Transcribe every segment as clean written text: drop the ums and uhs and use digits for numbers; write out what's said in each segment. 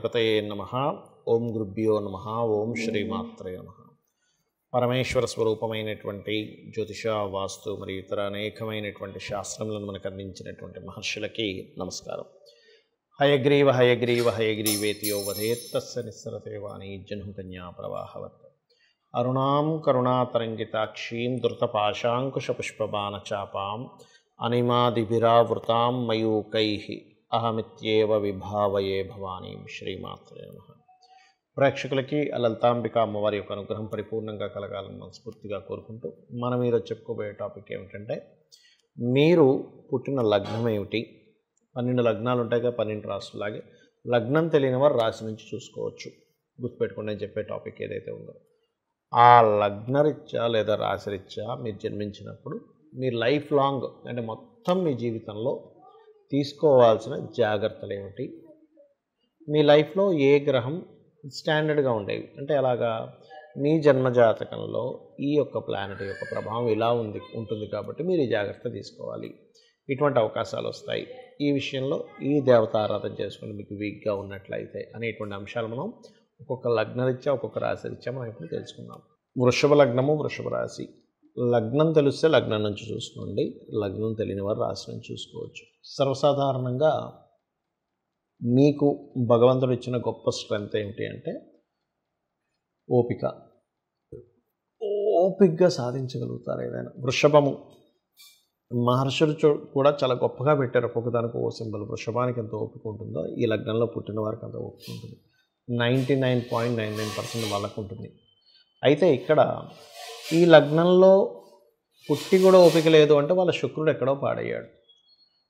గణాధిపతయే నమః. ఓం గురుభ్యో నమః. ఓం శ్రీమాత్రే నమః. పరమేశ్వర స్వరూపమైనటువంటి జ్యోతిష, వాస్తు మరియు ఇతర అనేకమైనటువంటి శాస్త్రములను మనకు అందించినటువంటి మహర్షులకి నమస్కారం. హయగ్రీవ హయగ్రీవ హయగ్రీవేతియో వదేత్తస్య నిస్సరతే వాణి జహ్నుకన్యా ప్రవాహవత్. అరుణాం కరుణాతరంగితాక్షీం ధృతపాశాంకుశపుష్పబాణచాపాం అనిమాదిభిరావృతాం మయూకైః అహమిత్యేవ విభావయే భవానీం. శ్రీమాత్రే నమః. ప్రేక్షకులకి లలితాంబిక అమ్మవారి యొక్క అనుగ్రహం పరిపూర్ణంగా కలగాలని మనస్ఫూర్తిగా కోరుకుంటూ మనం ఈరోజు చెప్పుకోబోయే టాపిక్ ఏమిటంటే, మీరు పుట్టిన లగ్నం ఏమిటి? 12 లగ్నాలు ఉంటాయి కదా, 12 రాసులాగే లగ్నం తెలియని వారు రాశి నుంచి చూసుకోవచ్చు. గుర్తుపెట్టుకుని నేను చెప్పే టాపిక్ ఏదైతే ఉందో, ఆ లగ్నరీత్యా లేదా రాశిరీత్యా మీరు జన్మించినప్పుడు మీ లైఫ్ లాంగ్ అంటే మొత్తం మీ జీవితంలో తీసుకోవాల్సిన జాగ్రత్తలు ఏమిటి, మీ లైఫ్లో ఏ గ్రహం స్టాండర్డ్గా ఉండేవి అంటే అలాగా మీ జన్మజాతకంలో ఈ యొక్క ప్లానెట్ యొక్క ప్రభావం ఇలా ఉంటుంది కాబట్టి మీరు ఈ జాగ్రత్త తీసుకోవాలి, ఇటువంటి అవకాశాలు వస్తాయి, ఈ విషయంలో ఈ దేవత ఆరాధన చేసుకుని మీకు వీక్గా ఉన్నట్లయితే అనేటువంటి అంశాలు మనం ఒక్కొక్క లగ్నరీత్యా ఒక్కొక్క రాశిరీత్యా మనం ఇప్పుడు తెలుసుకుందాం. వృషభ లగ్నము, వృషభ రాశి. లగ్నం తెలిస్తే లగ్నం నుంచి చూసుకోండి, లగ్నం తెలియని వారు రాశి నుంచి చూసుకోవచ్చు. సర్వసాధారణంగా మీకు భగవంతుడు ఇచ్చిన గొప్ప స్ట్రెంగ్త్ ఏమిటి అంటే ఓపిక. ఓపికగా సాధించగలుగుతారు ఏదైనా. వృషభము మహర్షులు కూడా చాలా గొప్పగా పెట్టారు, ఒక్కొక్కదానికి ఓ సింబల్. వృషభానికి ఎంత ఓపిక ఉంటుందో ఈ లగ్నంలో పుట్టిన వారికి అంత ఓపిక ఉంటుంది. 99.99% వాళ్ళకు ఉంటుంది. అయితే ఇక్కడ ఈ లగ్నంలో పుట్టి కూడా ఓపిక లేదు అంటే వాళ్ళ శుక్రుడు ఎక్కడో పాడయ్యాడు.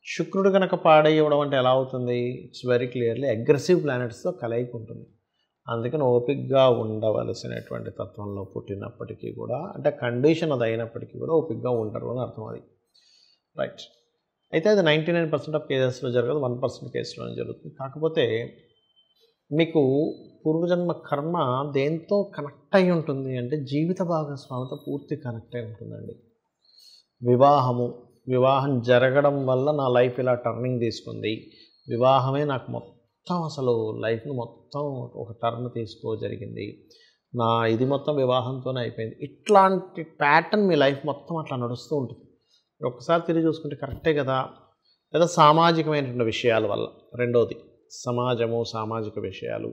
శుక్రుడు కనుక పాడయ్యడం అంటే ఎలా అవుతుంది? ఇట్స్ వెరీ క్లియర్లీ అగ్రెసివ్ ప్లానెట్స్తో కలయిక ఉంటుంది. అందుకని ఓపికగా ఉండవలసినటువంటి తత్వంలో పుట్టినప్పటికీ కూడా, అంటే కండిషన్ అది అయినప్పటికీ కూడా ఓపికగా ఉంటారు అని అర్థం. అది రైట్. అయితే అది 99% ఆఫ్ కేసెస్లో జరగదు, 1% కేసులోనే జరుగుతుంది. కాకపోతే మీకు పూర్వజన్మ కర్మ దేంతో కనెక్ట్ అయి ఉంటుంది అంటే జీవిత భాగస్వామితో పూర్తి కనెక్ట్ అయి ఉంటుందండి. వివాహం జరగడం వల్ల నా లైఫ్ ఇలా టర్నింగ్ తీసుకుంది, వివాహమే నాకు మొత్తం అసలు లైఫ్ను మొత్తం ఒక టర్న్ జరిగింది, నా ఇది మొత్తం వివాహంతోనే అయిపోయింది, ఇట్లాంటి ప్యాటర్న్ మీ లైఫ్ మొత్తం అట్లా నడుస్తూ ఉంటుంది. ఒక్కసారి తిరిగి చూసుకుంటే కరెక్టే కదా. లేదా సామాజికమైనటువంటి విషయాల వల్ల, రెండోది సమాజము, సామాజిక విషయాలు,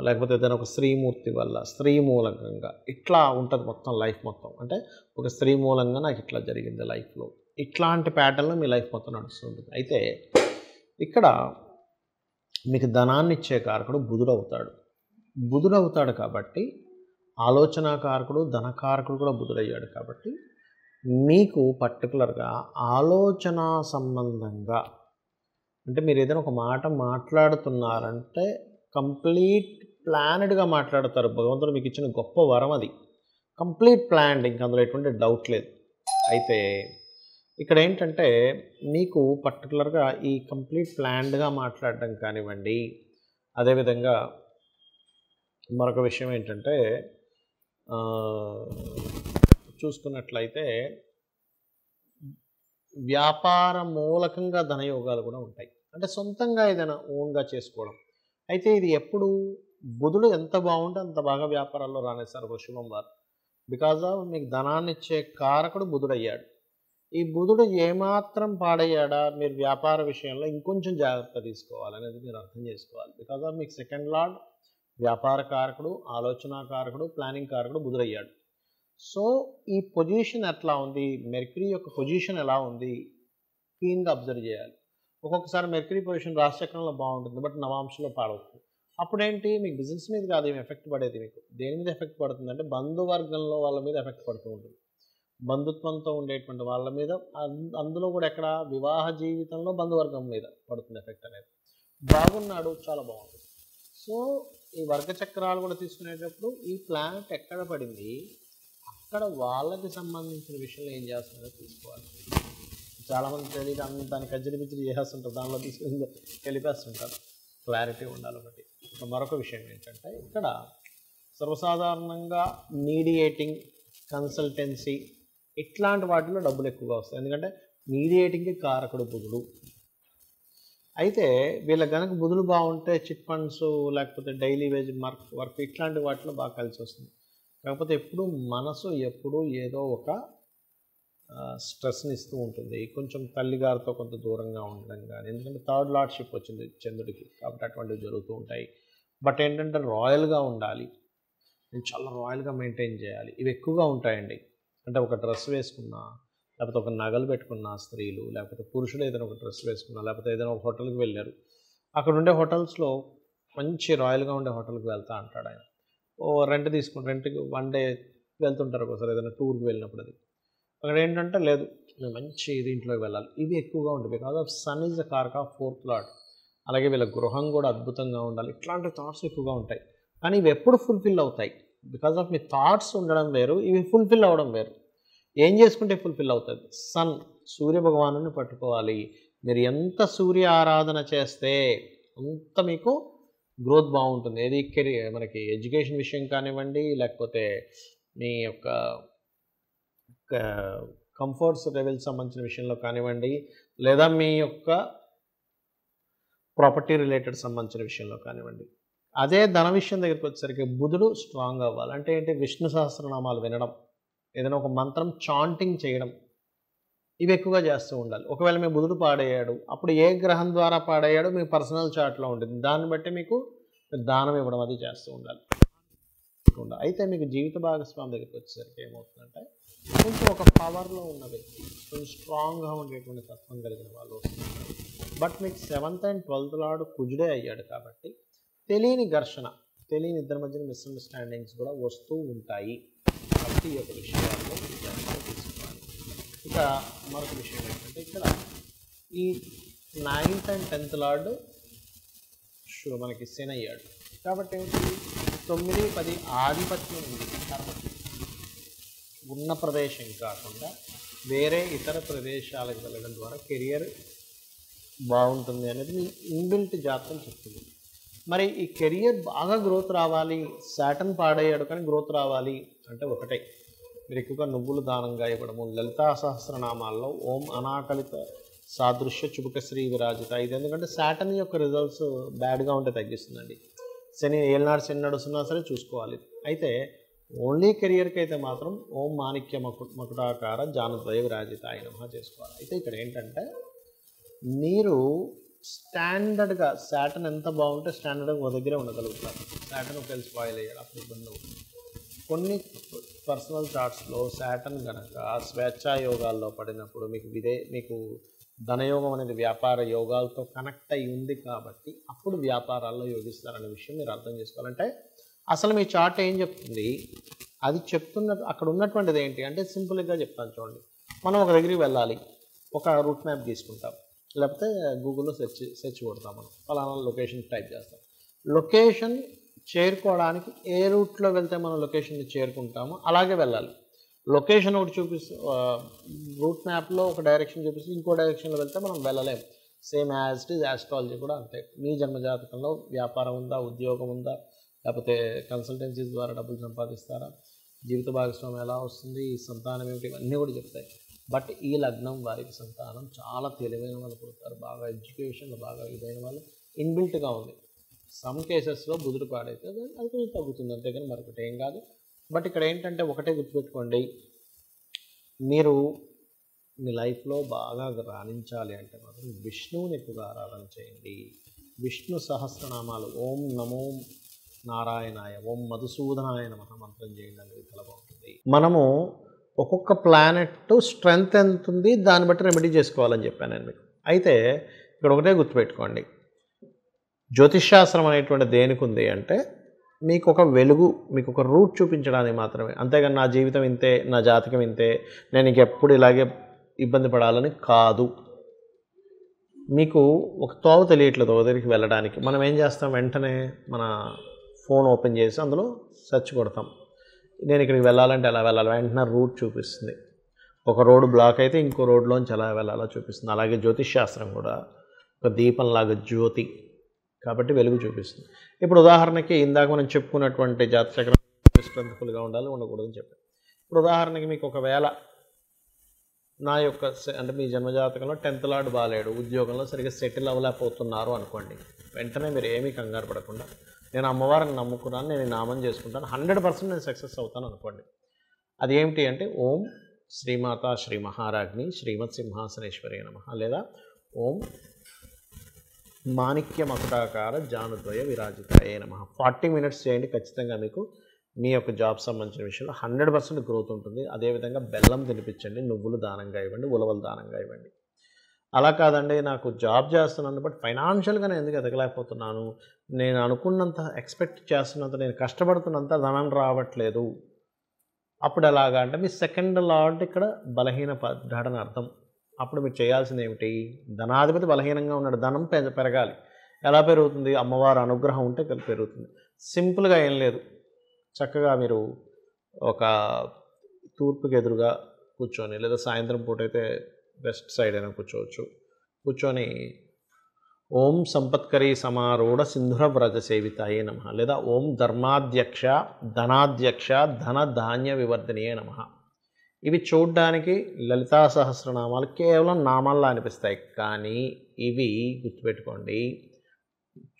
లేకపోతే ఏదైనా ఒక స్త్రీమూర్తి వల్ల, స్త్రీ మూలంగా ఇట్లా ఉంటుంది మొత్తం లైఫ్ మొత్తం. అంటే ఒక స్త్రీ మూలంగా నాకు ఇట్లా జరిగింది లైఫ్లో, ఇట్లాంటి ప్యాటర్న్లో మీ లైఫ్ మొత్తం నడుస్తుంటుంది. అయితే ఇక్కడ మీకు ధనాన్ని ఇచ్చే కారకుడు బుధుడు అవుతాడు కాబట్టి, ఆలోచనాకారకుడు, ధనకారకుడు కూడా బుధుడయ్యాడు కాబట్టి మీకు పర్టికులర్గా ఆలోచన సంబంధంగా, అంటే మీరు ఏదైనా ఒక మాట మాట్లాడుతున్నారంటే కంప్లీట్ ప్లానెడ్గా మాట్లాడతారు. భగవంతుడు మీకు ఇచ్చిన గొప్ప వరం అది, కంప్లీట్ ప్లాన్డ్, ఇంక అందులో ఎటువంటి డౌట్ లేదు. అయితే ఇక్కడ ఏంటంటే మీకు పర్టికులర్గా ఈ కంప్లీట్ ప్లాన్డ్గా మాట్లాడడం కానివ్వండి, అదేవిధంగా మరొక విషయం ఏంటంటే చూసుకున్నట్లయితే వ్యాపార మూలకంగా ధనయోగాలు కూడా ఉంటాయి, అంటే సొంతంగా ఏదైనా ఓన్గా చేసుకోవడం. అయితే ఇది ఎప్పుడు బుధుడు ఎంత బాగుంటే అంత బాగా వ్యాపారాల్లో రానేస్తారు వృషభం వారు. బికాజ్ ఆఫ్ మీకు ధనాన్ని ఇచ్చే కారకుడు బుధుడు అయ్యాడు. ఈ బుధుడు ఏమాత్రం పాడయ్యాడా మీరు వ్యాపార విషయంలో ఇంకొంచెం జాగ్రత్త తీసుకోవాలనేది మీరు అర్థం చేసుకోవాలి. బికాజ్ ఆఫ్ మీకు సెకండ్ లార్డ్ వ్యాపార కారకుడు, ఆలోచన కారకుడు, ప్లానింగ్ కారకుడు బుధుడు అయ్యాడు. సో ఈ పొజిషన్ ఎట్లా ఉంది, మెర్క్యూరీ యొక్క పొజిషన్ ఎలా ఉంది, క్లీన్గా అబ్జర్వ్ చేయాలి. ఒక్కొక్కసారి మెర్క్యూరీ పొజిషన్ రాశిచక్రంలో బాగుంటుంది, బట్ నవాంశంలో పాడవుతుంది. అప్పుడేంటి, మీకు బిజినెస్ మీద కాదు ఏమి ఎఫెక్ట్ పడేది, మీకు దేని మీద ఎఫెక్ట్ పడుతుంది అంటే బంధువర్గంలో వాళ్ళ మీద ఎఫెక్ట్ పడుతూ ఉంటుంది. బంధుత్వంతో ఉండేటువంటి వాళ్ళ మీద, అందులో కూడా ఎక్కడ వివాహ జీవితంలో బంధువర్గం మీద పడుతుంది ఎఫెక్ట్ అనేది. బాగున్నాడు, చాలా బాగుంటుంది. సో ఈ వర్గ చక్రాలు కూడా తీసుకునేటప్పుడు ఈ ప్లానెట్ ఎక్కడ పడింది, అక్కడ వాళ్ళకి సంబంధించిన విషయంలో ఏం చేస్తున్నారో తీసుకోవాలి. చాలామంది తెలియక దాన్ని కజ్జిరి బిజ్జిరి చేస్తుంటారు, దానిలో తీసుకుని వెళ్ళిపేస్తుంటారు. క్లారిటీ ఉండాలి ఒకటి. మరొక విషయం ఏంటంటే ఇక్కడ సర్వసాధారణంగా మీడియేటింగ్, కన్సల్టెన్సీ ఇట్లాంటి వాటిలో డబ్బులు ఎక్కువగా వస్తాయి. ఎందుకంటే మీడియేటింగ్కి కారకుడు బుధుడు. అయితే వీళ్ళకి గనక బుధుడు బాగుంటే చిట్ ఫండ్స్ లేకపోతే డైలీ వేజ్ వర్క్ ఇట్లాంటి వాటిలో బాగా కలిసి వస్తుంది. కాకపోతే ఎప్పుడు మనసు ఎప్పుడు ఏదో ఒక స్ట్రెస్ని ఇస్తూ ఉంటుంది. కొంచెం తల్లిగారితో కొంత దూరంగా ఉండడం కానీ, ఎందుకంటే థర్డ్ లార్డ్షిప్ వచ్చింది చంద్రుడికి, కాబట్టి అటువంటివి జరుగుతూ ఉంటాయి. బట్ ఏంటంటే రాయల్గా ఉండాలి, నేను చాలా రాయల్గా మెయింటైన్ చేయాలి, ఇవి ఎక్కువగా ఉంటాయండి. అంటే ఒక డ్రెస్ వేసుకున్నా, లేకపోతే ఒక నగలు పెట్టుకున్న స్త్రీలు, లేకపోతే పురుషులు ఏదైనా ఒక డ్రెస్ వేసుకున్నా, లేకపోతే ఏదైనా ఒక హోటల్కి వెళ్ళారు, అక్కడ ఉండే హోటల్స్లో మంచి రాయల్గా ఉండే హోటల్కి వెళ్తా అంటాడు ఆయన. రెంట్ తీసుకుని రెంట్కి 1 డే వెళ్తుంటారు ఒకసారి ఏదైనా టూర్కి వెళ్ళినప్పుడు. అది అక్కడ ఏంటంటే లేదు, నేను మంచి దీంట్లోకి వెళ్ళాలి, ఇవి ఎక్కువగా ఉంటాయి. Because of sun is the కార్క్ ఆఫ్ 4th లార్డ్. అలాగే వీళ్ళ గృహం కూడా అద్భుతంగా ఉండాలి, ఇట్లాంటి థాట్స్ ఎక్కువగా ఉంటాయి. కానీ ఇవి ఎప్పుడు ఫుల్ఫిల్ అవుతాయి? బికాజ్ ఆఫ్ మీ థాట్స్ ఉండడం వేరు, ఇవి ఫుల్ఫిల్ అవ్వడం వేరు. ఏం చేసుకుంటే ఫుల్ఫిల్ అవుతుంది? సన్, సూర్య భగవాను పట్టుకోవాలి. మీరు ఎంత సూర్య ఆరాధన చేస్తే అంత మీకు గ్రోత్ బాగుంటుంది. ఏది కెరీర్, మనకి ఎడ్యుకేషన్ విషయం కానివ్వండి, లేకపోతే మీ యొక్క కంఫర్ట్స్ లెవెల్స్ సంబంధించిన విషయంలో కానివ్వండి, లేదా మీ యొక్క ప్రాపర్టీ రిలేటెడ్ సంబంధించిన విషయంలో కానివ్వండి. అదే ధన విషయం దగ్గరికి వచ్చేసరికి బుధుడు స్ట్రాంగ్ అవ్వాలి. అంటే ఏంటి? విష్ణు సహస్రనామాలు వినడం, ఏదైనా ఒక మంత్రం చాంటింగ్ చేయడం, ఇవి ఎక్కువగా చేస్తూ ఉండాలి. ఒకవేళ మీ బుధుడు పాడయ్యాడు, అప్పుడు ఏ గ్రహం ద్వారా పాడయ్యాడో మీ పర్సనల్ చార్ట్లో ఉంటుంది, దాన్ని బట్టి మీకు దానం ఇవ్వడం అది చేస్తూ ఉండాలి. అయితే మీకు జీవిత భాగస్వామి దగ్గరికి వచ్చేసరికి ఏమవుతుందంటే, కొంచెం ఒక పవర్లో ఉన్న వ్యక్తి, కొంచెం స్ట్రాంగ్గా ఉండేటువంటి తత్వం కలిగిన వాళ్ళు వస్తున్నారు. బట్ మీకు 7th and 12th లార్డ్ కుజుడే అయ్యాడు కాబట్టి తెలియని ఘర్షణ, తెలియని ఇద్దరి మధ్యన మిస్అండర్స్టాండింగ్స్ కూడా వస్తూ ఉంటాయి. కాబట్టి ఈ యొక్క విషయాల్లో తీసుకోవాలి. ఇక మరొక విషయం ఏంటంటే, ఇక్కడ ఈ 9th and 10th లార్డ్ మనకి శని అయ్యాడు కాబట్టి 9, 10 ఆధిపత్యం ఉంది కాబట్టి ఉన్న ప్రదేశం కాకుండా వేరే ఇతర ప్రదేశాలకు వెళ్ళడం ద్వారా కెరియర్ బాగుంటుంది అనేది మీ ఇన్బిల్ట్ జాతకం చెప్తుంది. మరి ఈ కెరియర్ బాగా గ్రోత్ రావాలి, సాటర్న్ పాడయ్యాడు కానీ గ్రోత్ రావాలి అంటే ఒకటే, మీరు ఎక్కువగా నువ్వులు దానంగా ఇవ్వడము, లలితా సహస్రనామాల్లో ఓం అనాకలిత సాదృశ్య చుబుక శ్రీ విరాజిత, ఇది ఎందుకంటే సాటర్న్ యొక్క రిజల్ట్స్ బ్యాడ్గా ఉంటే తగ్గిస్తుందండి. శని ఏళ్ళనాడు శని నడుస్తున్నా సరే చూసుకోవాలి. అయితే ఓన్లీ కెరియర్కి అయితే మాత్రం ఓం మాణిక్య మకుటాకార జానద్వయ విరాజితాయ నమః చేసుకోవాలి. అయితే ఇక్కడ ఏంటంటే, మీరు స్టాండర్డ్గా సాటర్న్ ఎంత బాగుంటే స్టాండర్డ్గా ఒక దగ్గరే ఉండగలుగుతారు. సాటర్న్ ఒకవేళ స్పాయిల్ అయ్యాడు అప్పుడు ఇబ్బంది అవుతుంది. కొన్ని పర్సనల్ చార్ట్స్లో సాటర్న్ కనుక స్వేచ్ఛా యోగాల్లో పడినప్పుడు మీకు ధనయోగం అనేది వ్యాపార యోగాలతో కనెక్ట్ అయి ఉంది కాబట్టి అప్పుడు వ్యాపారాల్లో యోగిస్తారనే విషయం మీరు అర్థం చేసుకోవాలంటే, అసలు మీ చార్ట్ ఏం చెప్తుంది, అది చెప్తున్న అక్కడ ఉన్నటువంటిది ఏంటి అంటే సింపుల్గా చెప్తాను చూడండి. మనం ఒక దగ్గరికి వెళ్ళాలి, ఒక రూట్ మ్యాప్ తీసుకుంటాం, లేకపోతే గూగుల్లో సెర్చ్ కొడతాం, మనం ఫలానా లొకేషన్ టైప్ చేస్తాం. లొకేషన్ చేరుకోవడానికి ఏ రూట్లో వెళ్తే మనం లొకేషన్ని చేరుకుంటామో అలాగే వెళ్ళాలి. లొకేషన్ ఒకటి చూపిస్తూ రూట్ మ్యాప్లో ఒక డైరెక్షన్ చూపిస్తూ ఇంకో డైరెక్షన్లో వెళ్తే మనం వెళ్ళలేం. Same as it is astrology కూడా అంతే. మీ జన్మజాతకంలో వ్యాపారం ఉందా, ఉద్యోగం ఉందా, లేకపోతే కన్సల్టెన్సీస్ ద్వారా డబ్బులు సంపాదిస్తారా, జీవిత భాగస్వామి ఎలా వస్తుంది, సంతానం ఏమిటి, ఇవన్నీ కూడా చెప్తాయి. బట్ ఈ లగ్నం వారికి సంతానం చాలా తెలివైన వాళ్ళు పుడతారు, బాగా ఎడ్యుకేషన్ బాగా ఇదైన వాళ్ళు ఇన్బిల్ట్గా ఉంది. సమ్ కేసెస్లో బుధుడు పాడైతే అది కొంచెం తగ్గుతుంది, అంతేగాని మరొకటి ఏం కాదు. బట్ ఇక్కడ ఏంటంటే ఒకటే గుర్తుపెట్టుకోండి, మీరు మీ లైఫ్లో బాగా రాణించాలి అంటే మాత్రం విష్ణువుని ఎక్కువగా ఆరాధన చేయండి. విష్ణు సహస్రనామాలు ఓం నమో నారాయణాయ, ఓం మధుసూదనాయ నమః మంత్రం చేయండి అనేది చాలా బాగుంటుంది. మనము ఒక్కొక్క ప్లానెట్ స్ట్రెంగ్త్ ఎంత ఉంది దాన్ని బట్టి రెమెడీ చేసుకోవాలని చెప్పాను నేను మీకు. అయితే ఇక్కడ ఒకటే గుర్తుపెట్టుకోండి, జ్యోతిష్శాస్త్రం అనేటువంటి దేనికి ఉంది అంటే మీకు ఒక వెలుగు, మీకు ఒక రూట్ చూపించడానికి మాత్రమే, అంతేగాని నా జీవితం ఇంతే, నా జాతకం ఇంతే, నేను ఇంకెప్పుడు ఇలాగే ఇబ్బంది పడాలని కాదు. మీకు ఒక తోవ తెలియట్లేదు ఒక దగ్గరికి వెళ్ళడానికి, మనం ఏం చేస్తాం, వెంటనే మన ఫోన్ ఓపెన్ చేసి అందులో సెర్చ్ కొడతాం, నేను ఇక్కడికి వెళ్ళాలంటే ఎలా వెళ్ళాలి, వెంటనే రూట్ చూపిస్తుంది. ఒక రోడ్డు బ్లాక్ అయితే ఇంకో రోడ్లోంచి ఎలా వెళ్ళాలో చూపిస్తుంది. అలాగే జ్యోతిష్శాస్త్రం కూడా ఒక దీపంలాగా జ్యోతి కాబట్టి వెలుగు చూపిస్తుంది. ఇప్పుడు ఉదాహరణకి ఇందాక మనం చెప్పుకున్నటువంటి జాతచక్రం స్ట్రెంత్ఫుల్గా ఉండాలి, ఉండకూడదని చెప్పాను. ఇప్పుడు ఉదాహరణకి మీకు ఒకవేళ నా యొక్క అంటే మీ జన్మజాతకంలో 10th లార్డ్ బాలేడు, ఉద్యోగంలో సరిగ్గా సెటిల్ అవ్వలేకపోతున్నారు అనుకోండి. వెంటనే మీరు ఏమీ కంగారు పడకుండా నేను అమ్మవారిని నమ్ముకున్నాను, నేను ఈ నామం చేసుకుంటాను, 100% నేను సక్సెస్ అవుతాను అనుకోండి. అది ఏమిటి అంటే ఓం శ్రీమాత శ్రీ మహారాజ్ని శ్రీమత్ సింహాసనేశ్వరి నమః, లేదా ఓం మాణిక్య మకుటాకార జానుద్వయ విరాజితాయే నమః. 40 మినిట్స్ చేయండి, ఖచ్చితంగా మీకు మీ యొక్క జాబ్ సంబంధించిన విషయంలో 100% గ్రోత్ ఉంటుంది. అదేవిధంగా బెల్లం తినిపించండి, నువ్వులు దానంగా ఇవ్వండి, ఉలవలు దానంగా ఇవ్వండి. అలా కాదండి నాకు జాబ్ చేస్తున్నాను బట్ ఫైనాన్షియల్గా నేను ఎందుకు ఎదగలేకపోతున్నాను, నేను అనుకున్నంత ఎక్స్పెక్ట్ చేస్తున్నంత నేను కష్టపడుతున్నంత ధనం రావట్లేదు, అప్పుడు ఎలాగా అంటే మీ 2nd లార్డ్ ఇక్కడ బలహీన పడ్డాడని అర్థం. అప్పుడు మీరు చేయాల్సింది ఏమిటి, ధనాధిపతి బలహీనంగా ఉన్నాడు, ధనం పెరగాలి. ఎలా పెరుగుతుంది, అమ్మవారి అనుగ్రహం ఉంటే పెరుగుతుంది. సింపుల్గా ఏం లేదు, చక్కగా మీరు ఒక తూర్పుకి ఎదురుగా కూర్చొని, లేదా సాయంత్రం పూట అయితే వెస్ట్ సైడ్ అయినా కూర్చోవచ్చు, కూర్చొని ఓం సంపత్కరీ సమారూఢ సింధుర వ్రజ సేవితాయే నమః, లేదా ఓం ధర్మాధ్యక్ష ధనాధ్యక్ష ధన ధాన్య వివర్ధనీయే నమః. ఇవి చూడ్డానికి లలితా సహస్రనామాలు కేవలం నామాల్లో అనిపిస్తాయి, కానీ ఇవి గుర్తుపెట్టుకోండి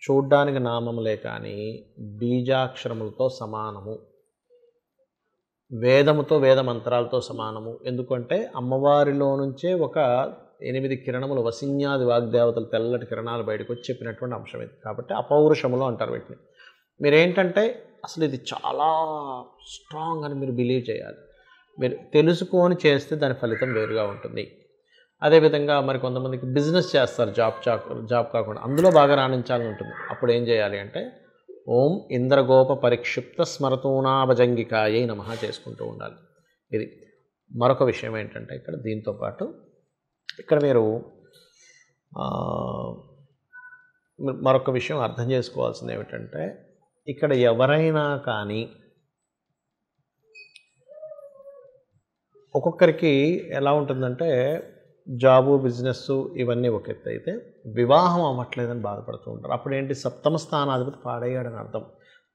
చూడ్డానికి నామములే కానీ బీజాక్షరములతో సమానము, వేదముతో వేద మంత్రాలతో సమానము. ఎందుకంటే అమ్మవారిలో నుంచే ఒక 8 కిరణములు వసిన్యాది వాగ్దేవతలు తెల్లటి కిరణాలు బయటకు వచ్చి చెప్పినటువంటి అంశం ఇది. కాబట్టి అపౌరుషములు అంటారు వీటిని. మీరేంటంటే అసలు ఇది చాలా స్ట్రాంగ్ అని మీరు బిలీవ్ చేయాలి. మీరు తెలుసుకొని చేస్తే దాని ఫలితం వేరుగా ఉంటుంది. అదేవిధంగా మరి కొంతమందికి బిజినెస్ చేస్తారు, జాబ్ కాకుండా అందులో బాగా రాణించాలని ఉంటుంది. అప్పుడు ఏం చేయాలి అంటే ఓం ఇంద్రగోప పరిక్షిప్త స్మరతూనాభజంగికాయై నమః చేసుకుంటూ ఉండాలి. ఇది మరొక విషయం ఏంటంటే ఇక్కడ దీంతోపాటు ఇక్కడ మీరు మరొక విషయం అర్థం చేసుకోవాల్సింది ఏమిటంటే ఇక్కడ ఎవరైనా కానీ ఒక్కొక్కరికి ఎలా ఉంటుందంటే జాబు బిజినెస్ ఇవన్నీ ఒక ఎత్తు అయితే వివాహం అవ్వట్లేదని బాధపడుతూ ఉంటారు. అప్పుడు ఏంటి, 7వ స్థానాధిపతి పాడయ్యాడని అర్థం.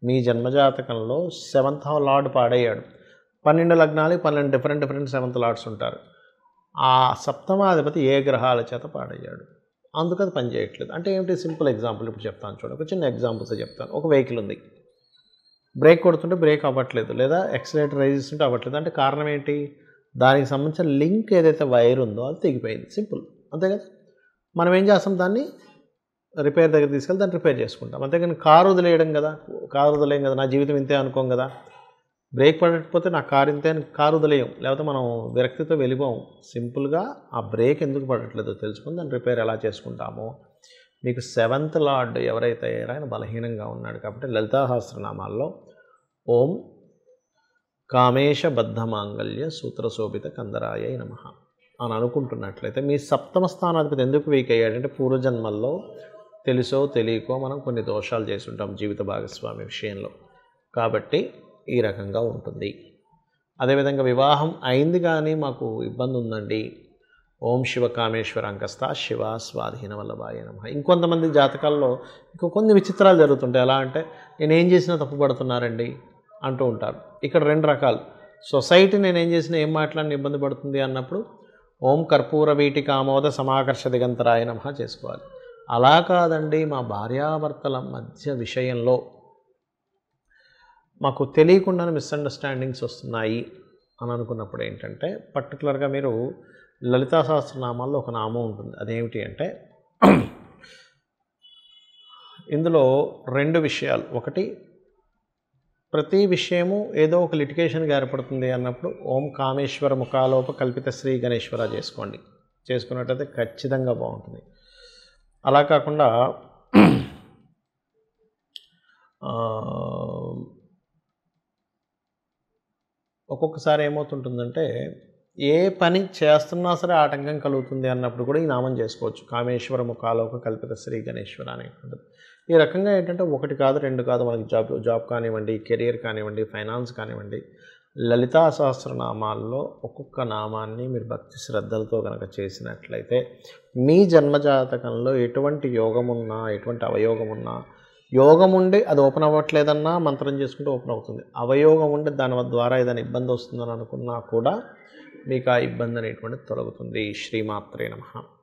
మీ జన్మజాతకంలో 7th లార్డ్ పాడయ్యాడు. 12 లగ్నాలకి 12 డిఫరెంట్ 7th లార్డ్స్ ఉంటారు. ఆ 7వ ఏ గ్రహాల చేత పాడయ్యాడు, అందుకు అది పని చేయట్లేదు. అంటే ఏమిటి, సింపుల్ ఎగ్జాంపుల్ ఇప్పుడు చెప్తాను చూడండి, ఒక చిన్న ఎగ్జాంపుల్స్ చెప్తాను. ఒక వెహికల్ ఉంది, బ్రేక్ కొడుతుంటే బ్రేక్ అవ్వట్లేదు, లేదా యాక్సిలేటర్ రైజ్ చేస్తుంటే అవ్వట్లేదు. అంటే కారణం ఏంటి, దానికి సంబంధించిన లింక్ ఏదైతే వైర్ ఉందో అది తెగిపోయింది. సింపుల్, అంతే కదా. మనం ఏం చేస్తాం, దాన్ని రిపేర్ దగ్గర తీసుకెళ్ళి దాన్ని రిపేర్ చేసుకుంటాం. అంతేగాని కారు వదిలేయడం కదా, కారు వదిలేయం కదా, నా జీవితం ఇంతే అనుకోం కదా. బ్రేక్ పడకపోతే నా కారు ఇంతే అని కారు వదిలేయం, లేకపోతే మనం విరక్తితో వెళ్ళిపోం. సింపుల్గా ఆ బ్రేక్ ఎందుకు పడట్లేదో తెలుసుకుని దాన్ని రిపేర్ ఎలా చేసుకుంటామో. మీకు 7th లార్డ్ ఎవరైతే అయ్యారో ఆయన బలహీనంగా ఉన్నాడు. కాబట్టి లలితా సహస్రనామాల్లో ఓం కామేశ బద్ధ మాంగళ్య సూత్రశోభిత కందరాయ నమః అని అనుకుంటున్నట్లయితే మీ 7వ స్థానాధిపతి ఎందుకు వీక్ అయ్యాడంటే పూర్వజన్మల్లో తెలుసో తెలియకో మనం కొన్ని దోషాలు చేసి ఉంటాం జీవిత భాగస్వామి విషయంలో. కాబట్టి ఈ రకంగా ఉంటుంది. అదేవిధంగా వివాహం అయింది కానీ మాకు ఇబ్బంది ఉందండి, ఓం శివ కామేశ్వర అంకస్త శివ స్వాధీన వల్లభాయ నమః. ఇంకొంతమంది జాతకాల్లో కొన్ని విచిత్రాలు జరుగుతుంటాయి. ఎలా అంటే నేనేం చేసినా తప్పు పడుతున్నారండి అంటూ ఉంటారు. ఇక్కడ 2 రకాలు. సొసైటీ నేనేం చేసినా ఏం మాట్లాడిన ఇబ్బంది పడుతుంది అన్నప్పుడు ఓం కర్పూర వీటి కామోద సమాకర్ష దిగంతరాయ నమః చేసుకోవాలి. అలా కాదండి, మా భార్యాభర్తల మధ్య విషయంలో మాకు తెలియకుండానే మిస్అండర్స్టాండింగ్స్ వస్తున్నాయి అని అనుకున్నప్పుడు ఏంటంటే పర్టికులర్గా మీరు లలితా సహస్రనామాల్లో ఒక నామం ఉంటుంది. అదేమిటి అంటే ఇందులో 2 విషయాలు. ఒకటి, ప్రతి విషయము ఏదో ఒక లిటిగేషన్గా ఏర్పడుతుంది అన్నప్పుడు ఓం కామేశ్వర ముఖాలోప కల్పిత శ్రీ గణేశ్వర చేసుకోండి. చేసుకున్నట్టయితే ఖచ్చితంగా బాగుంటుంది. అలా కాకుండా ఒక్కొక్కసారి ఏమవుతుంటుందంటే ఏ పని చేస్తున్నా సరే ఆటంకం కలుగుతుంది అన్నప్పుడు కూడా ఈ నామం చేసుకోవచ్చు. కామేశ్వర ముఖాలోక కల్పిత శ్రీ గణేశ్వర అనేటువంటిది. ఈ రకంగా ఏంటంటే 1 కాదు 2 కాదు, మనకి జాబ్ కానివ్వండి, కెరియర్ కానివ్వండి, ఫైనాన్స్ కానివ్వండి, లలితా సహస్రనామాల్లో ఒక్కొక్క నామాన్ని మీరు భక్తి శ్రద్ధలతో కనుక చేసినట్లయితే మీ జన్మజాతకంలో ఎటువంటి యోగమున్నా, ఎటువంటి అవయోగమున్నా, యోగం ఉండి అది ఓపెన్ అవ్వట్లేదన్నా మంత్రం చేసుకుంటే ఓపెన్ అవుతుంది. అవయోగం ఉండి దాని ద్వారా ఏదైనా ఇబ్బంది వస్తుందని అనుకున్నా కూడా మీకు ఆ ఇబ్బంది అనేటువంటిది తొలగుతుంది. శ్రీమాత్రే నమః.